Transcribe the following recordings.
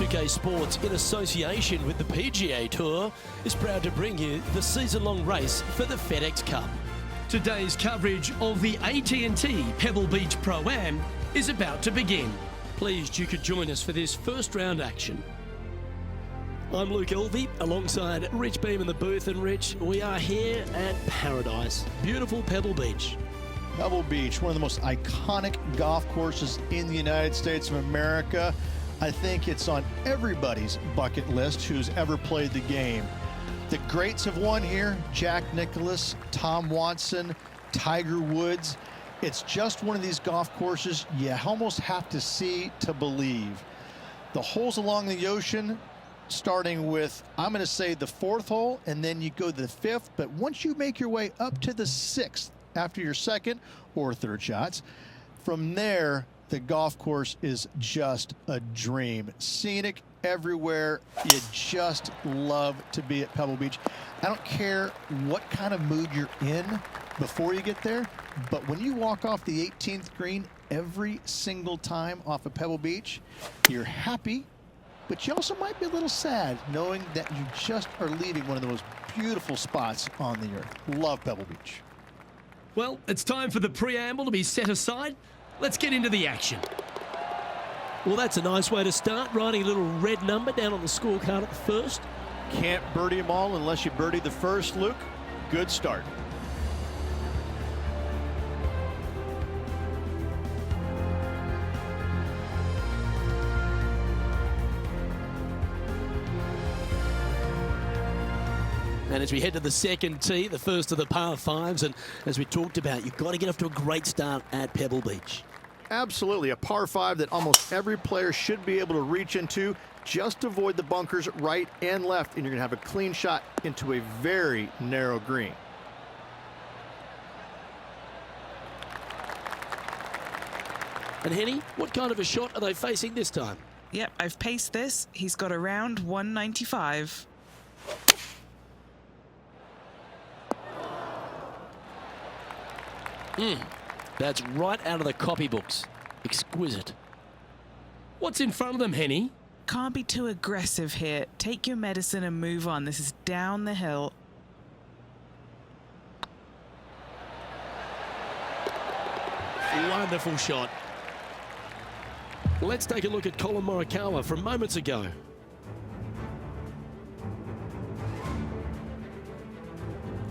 2K Sports, in association with the PGA Tour, is proud to bring you the season-long race for the FedEx Cup. Today's coverage of the AT&T Pebble Beach Pro-Am is about to begin. Pleased you could join us for this first round action. I'm Luke Elvey, alongside Rich Beam in the booth, and Rich, we are here at Paradise, beautiful Pebble Beach. Pebble Beach, one of the most iconic golf courses in the United States of America. I think it's on everybody's bucket list who's ever played the game. The greats have won here: Jack Nicklaus, Tom Watson, Tiger Woods. It's just one of these golf courses you almost have to see to believe. The holes along the ocean, starting with, I'm going to say, the fourth hole, and then you go to the fifth. But once you make your way up to the sixth after your second or third shots, from there, the golf course is just a dream. Scenic everywhere. You just love to be at Pebble Beach. I don't care what kind of mood you're in before you get there, but when you walk off the 18th green every single time off of Pebble Beach, you're happy, but you also might be a little sad knowing that you just are leaving one of the most beautiful spots on the earth. Love Pebble Beach. Well, it's time for the preamble to be set aside. Let's get into the action. Well, that's a nice way to start, writing a little red number down on the scorecard at the first. Can't birdie them all unless you birdie the first, Luke. Good start. And as we head to the second tee, the first of the par fives, and as we talked about, you've got to get off to a great start at Pebble Beach. Absolutely, a par five that almost every player should be able to reach into. Just avoid the bunkers right and left, and you're going to have a clean shot into a very narrow green. And Henny, what kind of a shot are they facing this time? Yep, I've paced this. He's got around 195. That's right out of the copybooks. Exquisite. What's in front of them, Henny? Can't be too aggressive here. Take your medicine and move on. This is down the hill. Wonderful shot. Let's take a look at Colin Morikawa from moments ago.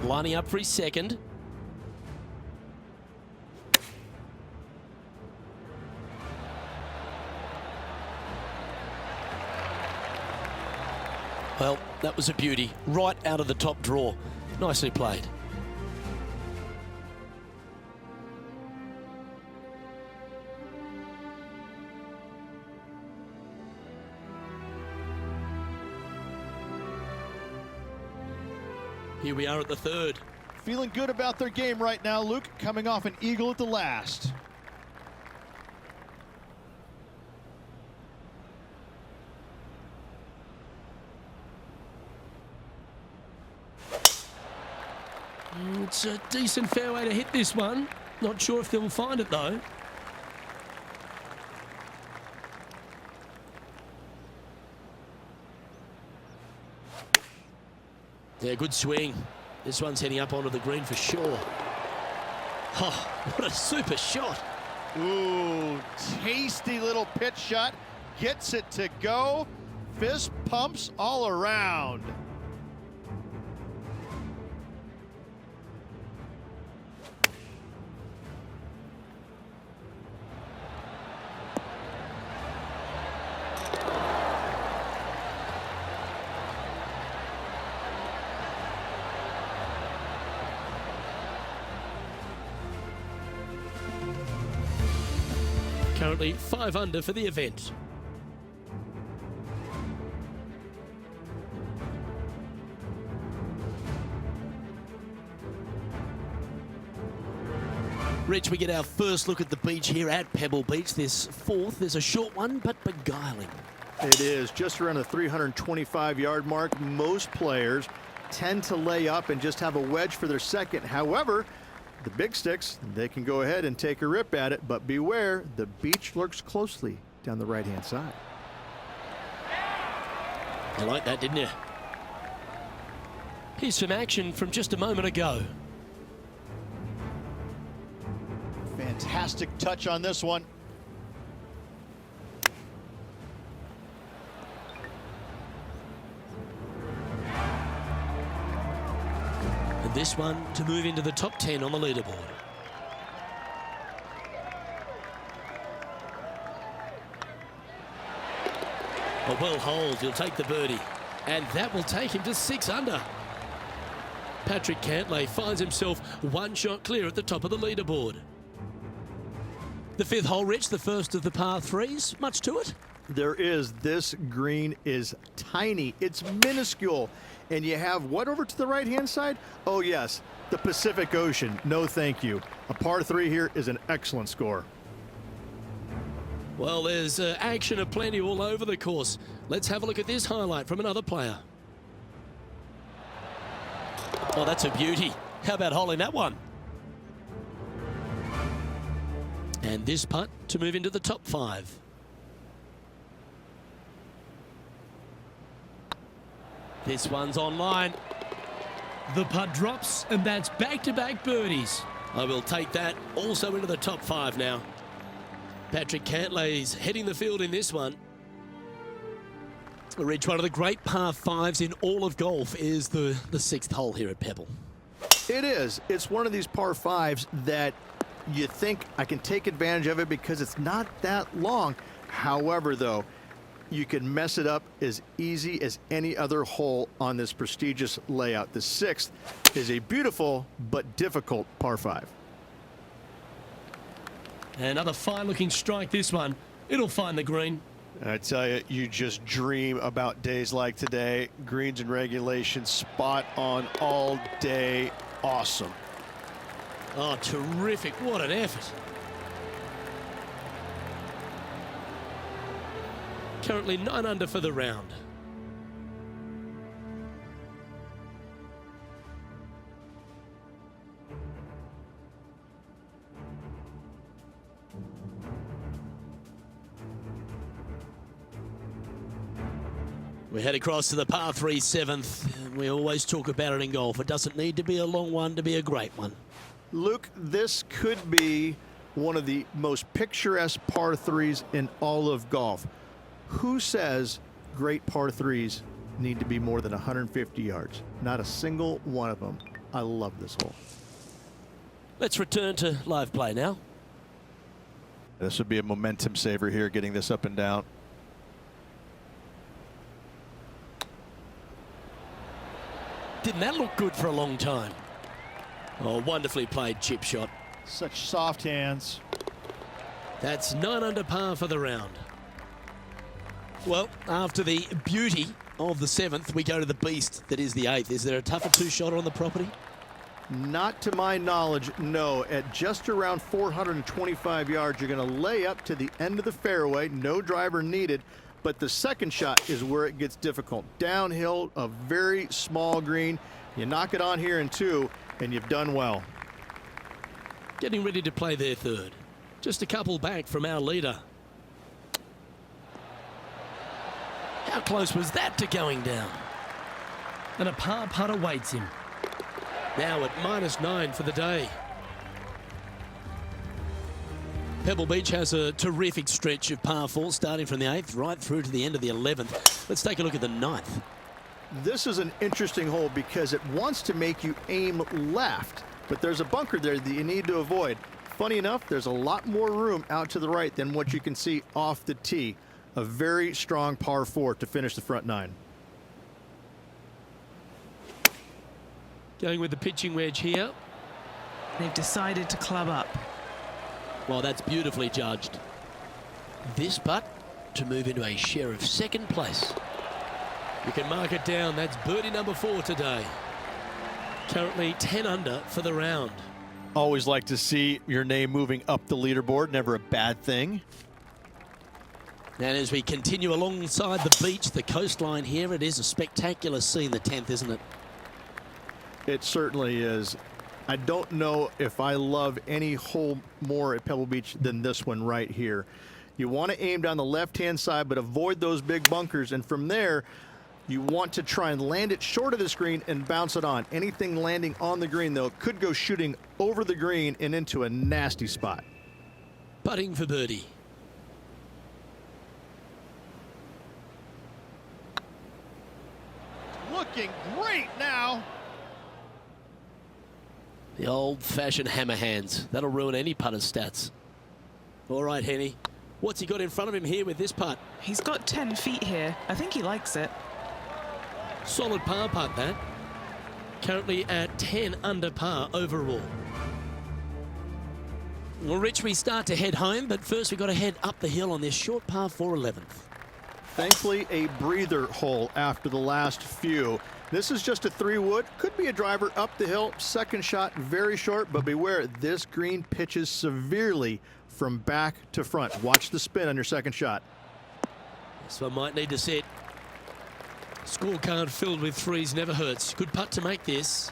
Lining up for his second. Well, that was a beauty, right out of the top draw. Nicely played. Here we are at the third. Feeling good about their game right now, Luke, coming off an eagle at the last. It's a decent fairway to hit this one. Not sure if they'll find it though. Yeah, good swing. This one's heading up onto the green for sure. Oh, what a super shot. Ooh, tasty little pitch shot. Gets it to go. Fist pumps all around. Currently 5 under for the event. Rich, we get our first look at the beach here at Pebble Beach. This fourth is a short one, but beguiling. It is just around the 325-yard mark. Most players tend to lay up and just have a wedge for their second. However, the big sticks, they can go ahead and take a rip at it, but beware, the beach lurks closely down the right-hand side. You like that, didn't you? Here's some action from just a moment ago. Fantastic touch on this one. And this one to move into the top 10 on the leaderboard. A well hold, he'll take the birdie. And that will take him to 6 under. Patrick Cantlay finds himself one shot clear at the top of the leaderboard. The 5th hole, Rich, the first of the par 3s. Much to it? There is. This green is tiny. It's minuscule. And you have what over to the right-hand side? Oh, yes, the Pacific Ocean. No, thank you. A par 3 here is an excellent score. Well, there's action aplenty all over the course. Let's have a look at this highlight from another player. Oh, that's a beauty. How about holding that one? And this putt to move into the top 5. This one's online. The putt drops, and that's back-to-back birdies. I will take that also into the top 5 now. Patrick Cantlay's heading the field in this one. Rich, one of the great par 5s in all of golf is the 6th hole here at Pebble. It is. It's one of these par 5s that you think I can take advantage of it because it's not that long. However, though, you can mess it up as easy as any other hole on this prestigious layout. The 6th is a beautiful but difficult par 5. Another fine-looking strike, this one. It'll find the green. I tell you, you just dream about days like today. Greens and regulation, spot on all day. Awesome. Oh, terrific. What an effort. Currently 9 under for the round. We head across to the par 3 7th. We always talk about it in golf. It doesn't need to be a long one to be a great one. Luke, this could be one of the most picturesque par 3s in all of golf. Who says great par 3s need to be more than 150 yards? Not a single one of them. I love this hole. Let's return to live play now. This would be a momentum saver here, getting this up and down. Didn't that look good for a long time? Oh, wonderfully played chip shot. Such soft hands. That's 9 under par for the round. Well, after the beauty of the 7th, we go to the beast that is the 8th. Is there a tougher 2-shot on the property? Not to my knowledge, no. At just around 425 yards, you're going to lay up to the end of the fairway. No driver needed. But the second shot is where it gets difficult. Downhill, a very small green. You knock it on here in 2, and you've done well. Getting ready to play their 3rd. Just a couple back from our leader. How close was that to going down? And a par putt awaits him. Now at -9 for the day. Pebble Beach has a terrific stretch of par 4 starting from the 8th right through to the end of the 11th. Let's take a look at the 9th. This is an interesting hole because it wants to make you aim left, but there's a bunker there that you need to avoid. Funny enough, there's a lot more room out to the right than what you can see off the tee. A very strong par 4 to finish the front 9. Going with the pitching wedge here. They've decided to club up. Well, that's beautifully judged. This putt to move into a share of 2nd place. You can mark it down. That's birdie number 4 today. Currently 10 under for the round. Always like to see your name moving up the leaderboard. Never a bad thing. And as we continue alongside the beach, the coastline here, it is a spectacular scene, the 10th, isn't it? It certainly is. I don't know if I love any hole more at Pebble Beach than this one right here. You want to aim down the left-hand side, but avoid those big bunkers. And from there, You want to try and land it short of the screen and bounce it on. Anything landing on the green, though, could go shooting over the green and into a nasty spot. Putting for birdie. Looking great now. The old-fashioned hammer hands. That'll ruin any putter's stats. All right, Henny. What's he got in front of him here with this putt? He's got 10 feet here. I think he likes it. Solid par putt, that. Currently at 10 under par overall. Well, Rich, we start to head home, but first we've got to head up the hill on this short par 4 11th. Thankfully, a breather hole after the last few. This is just a 3-wood. Could be a driver up the hill. Second shot, very short, but beware, this green pitches severely from back to front. Watch the spin on your second shot. This one might need to sit. Scorecard filled with threes never hurts. Good putt to make this.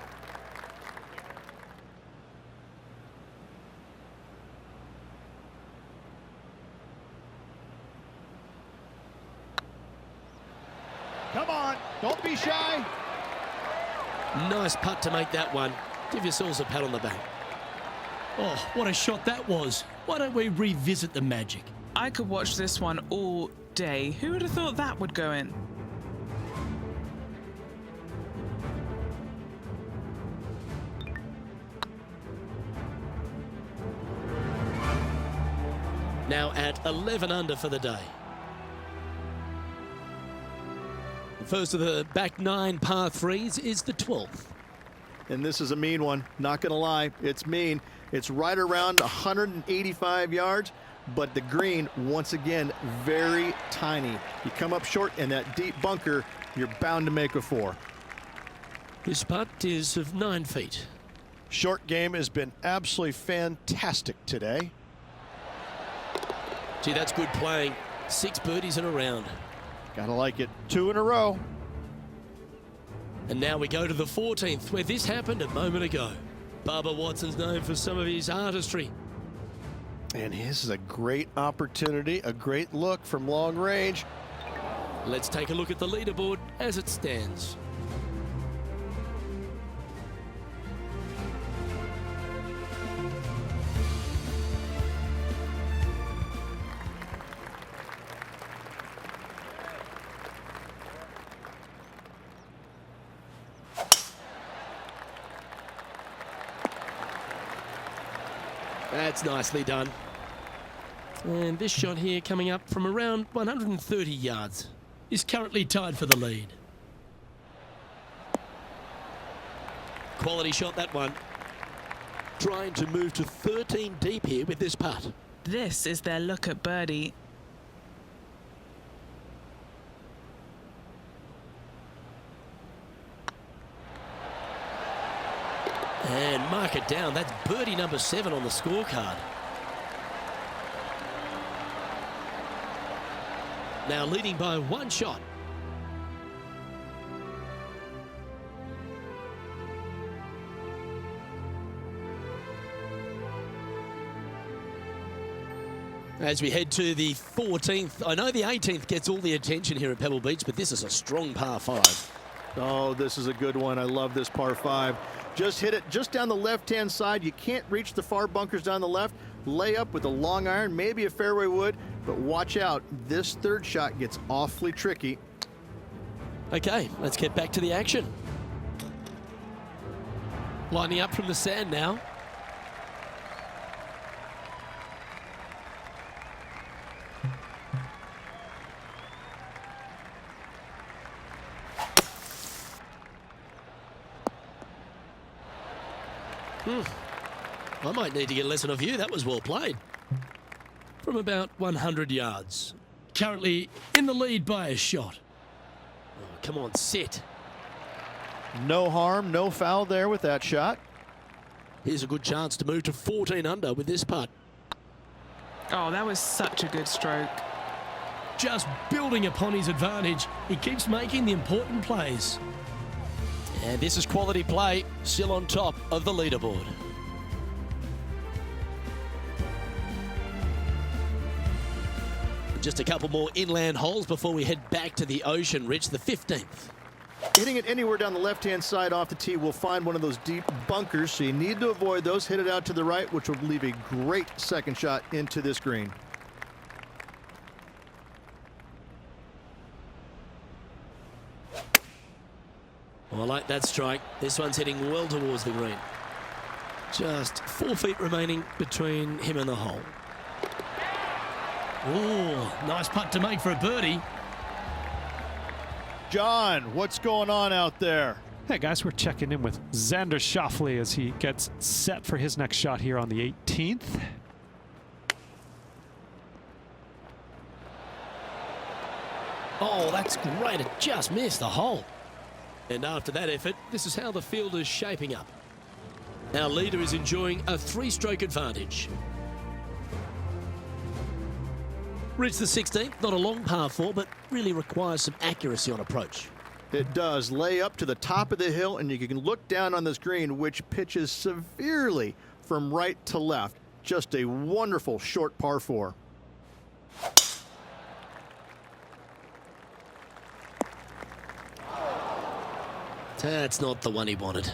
Come on, don't be shy. Nice putt to make that one. Give yourselves a pat on the back. Oh, what a shot that was. Why don't we revisit the magic? I could watch this one all day. Who would have thought that would go in? Now at 11 under for the day. The first of the back 9 par 3s is the 12th. And this is a mean one, not gonna lie, it's mean. It's right around 185 yards, but the green, once again, very tiny. You come up short in that deep bunker, you're bound to make a 4. This putt is of 9 feet. Short game has been absolutely fantastic today. Gee, that's good playing. 6 birdies in a round. Gotta like it. 2 in a row. And now we go to the 14th, where this happened a moment ago. Bubba Watson's known for some of his artistry. And this is a great opportunity, a great look from long range. Let's take a look at the leaderboard as it stands. That's nicely done. And this shot here coming up from around 130 yards is currently tied for the lead. Quality shot, that one. Trying to move to 13 deep here with this putt. This is their look at birdie. And mark it down. That's birdie number 7 on the scorecard. Now leading by 1 shot. As we head to the 14th, I know the 18th gets all the attention here at Pebble Beach, but this is a strong par 5. Oh, this is a good one. I love this par 5. Just hit it just down the left-hand side. You can't reach the far bunkers down the left. Lay up with a long iron, maybe a fairway wood, but watch out. This third shot gets awfully tricky. Okay, let's get back to the action. Lining up from the sand now. I might need to get a lesson of you. That was well played. From about 100 yards. Currently in the lead by a shot. Oh, come on, sit. No harm, no foul there with that shot. Here's a good chance to move to 14 under with this putt. Oh, that was such a good stroke. Just building upon his advantage. He keeps making the important plays. And this is quality play, still on top of the leaderboard. Just a couple more inland holes before we head back to the ocean, Rich, the 15th. Hitting it anywhere down the left-hand side off the tee will find one of those deep bunkers, so you need to avoid those. Hit it out to the right, which will leave a great second shot into this green. Oh, I like that strike. This one's heading well towards the green. Just 4 feet remaining between him and the hole. Oh, nice putt to make for a birdie. John, what's going on out there? Hey guys, we're checking in with Xander Schauffele as he gets set for his next shot here on the 18th. Oh, that's great. It just missed the hole. And after that effort, this is how the field is shaping up. Our leader is enjoying a 3-stroke advantage. Rich, the 16th, not a long par 4, but really requires some accuracy on approach. It does. Lay up to the top of the hill, and you can look down on this green, which pitches severely from right to left. Just a wonderful short par 4. That's not the one he wanted.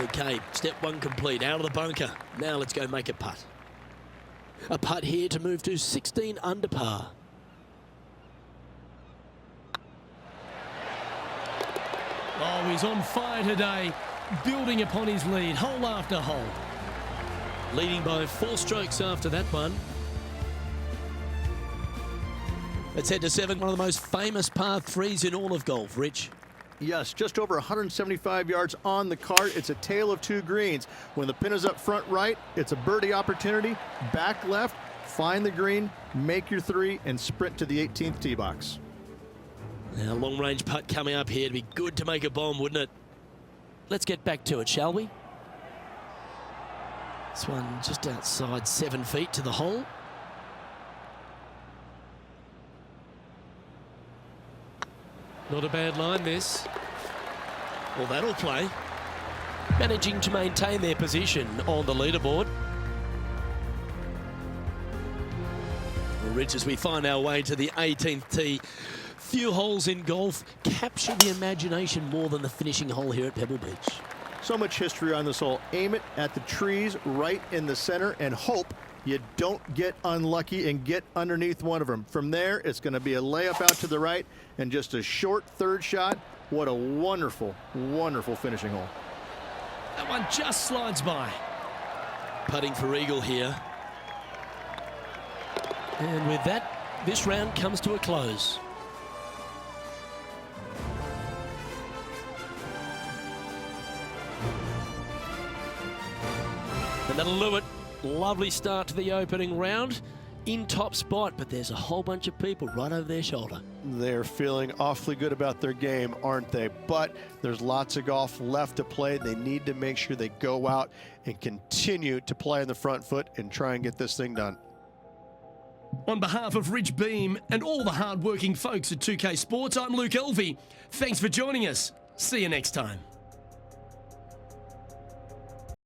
Okay, step 1 complete, out of the bunker. Now let's go make a putt. A putt here to move to 16 under par. Oh, he's on fire today, building upon his lead, hole after hole. Leading by 4 strokes after that one. Let's head to 7, one of the most famous par 3s in all of golf, Rich. Yes, just over 175 yards on the cart. It's a tale of 2 greens. When the pin is up front right, it's a birdie opportunity. Back left, find the green, make your 3, and sprint to the 18th tee box. Now, long-range putt coming up here. It'd be good to make a bomb, wouldn't it? Let's get back to it, shall we? This one just outside 7 feet to the hole. Not a bad line, this. Well, that'll play. Managing to maintain their position on the leaderboard. Well, Rich, as we find our way to the 18th tee, few holes in golf capture the imagination more than the finishing hole here at Pebble Beach. So much history on this hole. Aim it at the trees right in the center and hope you don't get unlucky and get underneath one of them. From there, it's going to be a layup out to the right and just a short 3rd shot. What a wonderful, wonderful finishing hole. That one just slides by. Putting for eagle here. And with that, this round comes to a close. And that'll do it. Lovely start to the opening round. In top spot, but there's a whole bunch of people right over their shoulder. They're feeling awfully good about their game, aren't they? But there's lots of golf left to play. They need to make sure they go out and continue to play on the front foot and try and get this thing done. On behalf of Rich Beam and all the hard-working folks at 2K Sports, I'm Luke Elvey. Thanks for joining us. See you next time.